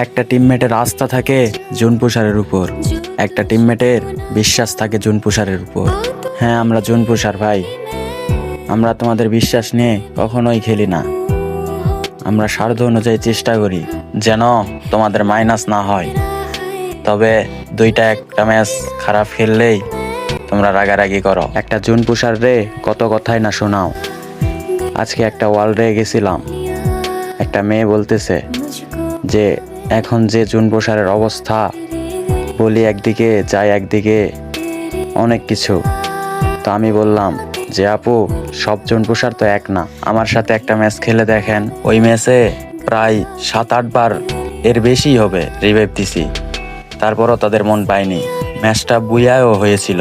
একটা টিমমেটের আস্থা থাকে জুন পুষারের উপর, একটা টিমমেটের বিশ্বাস থাকে জুন পুষারের উপর। হ্যাঁ, আমরা জুন পুষার ভাই, আমরা তোমাদের বিশ্বাস নিয়ে কখনোই খেলি না। আমরা স্বার্থ অনুযায়ী চেষ্টা করি যেন তোমাদের মাইনাস না হয়। তবে দুইটা একটা ম্যাচ খারাপ খেললেই তোমরা রাগারাগি করো। একটা জুন পুষার রে কত কথাই না শোনাও। আজকে একটা ওয়ার্ল্ডে গেছিলাম, একটা মেয়ে বলতেছে যে এখন যে জুন পুষারের অবস্থা, বলি একদিকে যাই একদিকে অনেক কিছু। তো আমি বললাম যে আপু, সব জুন পুষার তো এক না, আমার সাথে একটা ম্যাচ খেলে দেখেন। ওই ম্যাচে প্রায় 7-8 বার এর বেশি হবে রিভাইভ দিছি, তারপরও তাদের মন পায়নি। ম্যাচটা বুয়াও হয়েছিল,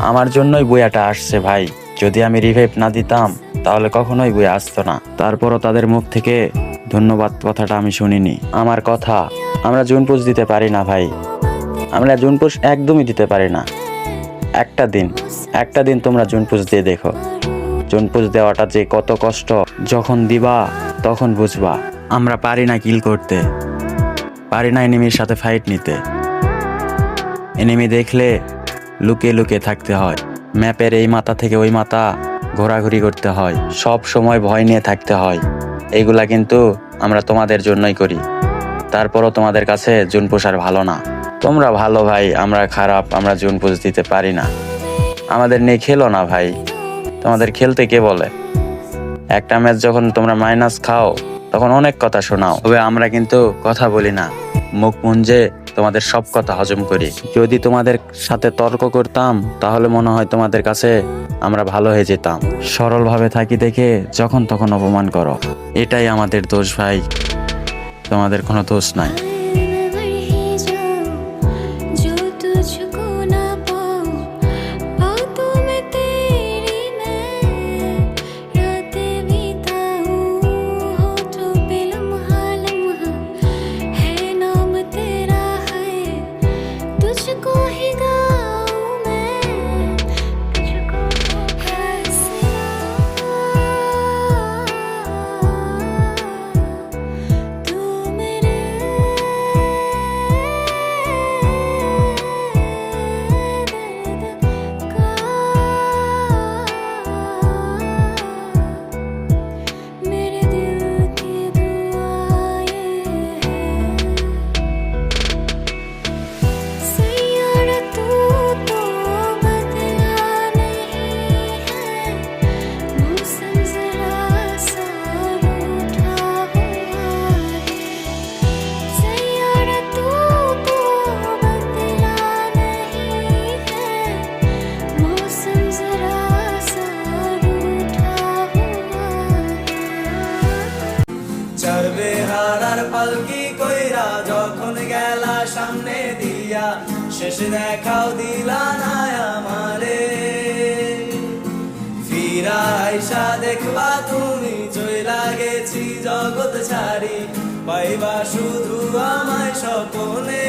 আমার জন্যই বুয়াটা আসছে ভাই। যদি আমি রিভাইভ না দিতাম তাহলে কখনোই বুয়া আসতো না। তারপরও তাদের মুখ থেকে ধন্যবাদ কথাটা আমি শুনিনি। আমার কথা, আমরা জুন পুষ দিতে পারি না ভাই, আমরা জুন পুষ একদমই দিতে পারি না। একটা দিন তোমরা জুন পুষ দিয়ে দেখো, জুন পুষ দেওয়াটা যে কত কষ্ট, যখন দিবা তখন বুঝবা। আমরা পারি না কিল করতে, পারি না এনিমির সাথে ফাইট নিতে। এনিমি দেখলে লুকিয়ে লুকিয়ে থাকতে হয়, ম্যাপের এই মাথা থেকে ওই মাথা ঘোরাঘুরি করতে হয়, সব সময় ভয় নিয়ে থাকতে হয়। এইগুলা কিন্তু আমরা তোমাদের জন্যই করি। তারপরও তোমাদের কাছে জুন পুষার ভালো না। তোমরা ভালো ভাই, আমরা খারাপ, আমরা জুন পুষ দিতে পারি না। আমাদের নিয়ে খেলো না ভাই, তোমাদের খেলতে কে বলে? একটা ম্যাচ যখন তোমরা মাইনাস খাও তখন অনেক কথা শোনাও, তবে আমরা কিন্তু কথা বলি না, মুখ মুঞ্জে তোমাদের সব কথা হজম করি। যদি তোমাদের সাথে তর্ক করতাম তাহলে মনে হয় তোমাদের কাছে আমরা ভালো হয়ে যেতাম। সরলভাবে থাকি দেখে যখন তখন অপমান করো, এটাই আমাদের দোষ ভাই, তোমাদের কোনো দোষ নাই। বেহারার পালকি কইরা যখন গেলা সামনে দিয়া, শেষ দেখাও দিলা না আমারে। ফিরা আইসা দেখবা তুমি চইলা গেছি জগৎ ছাড়ি, পাইবা শুধু আমায় স্বপনে।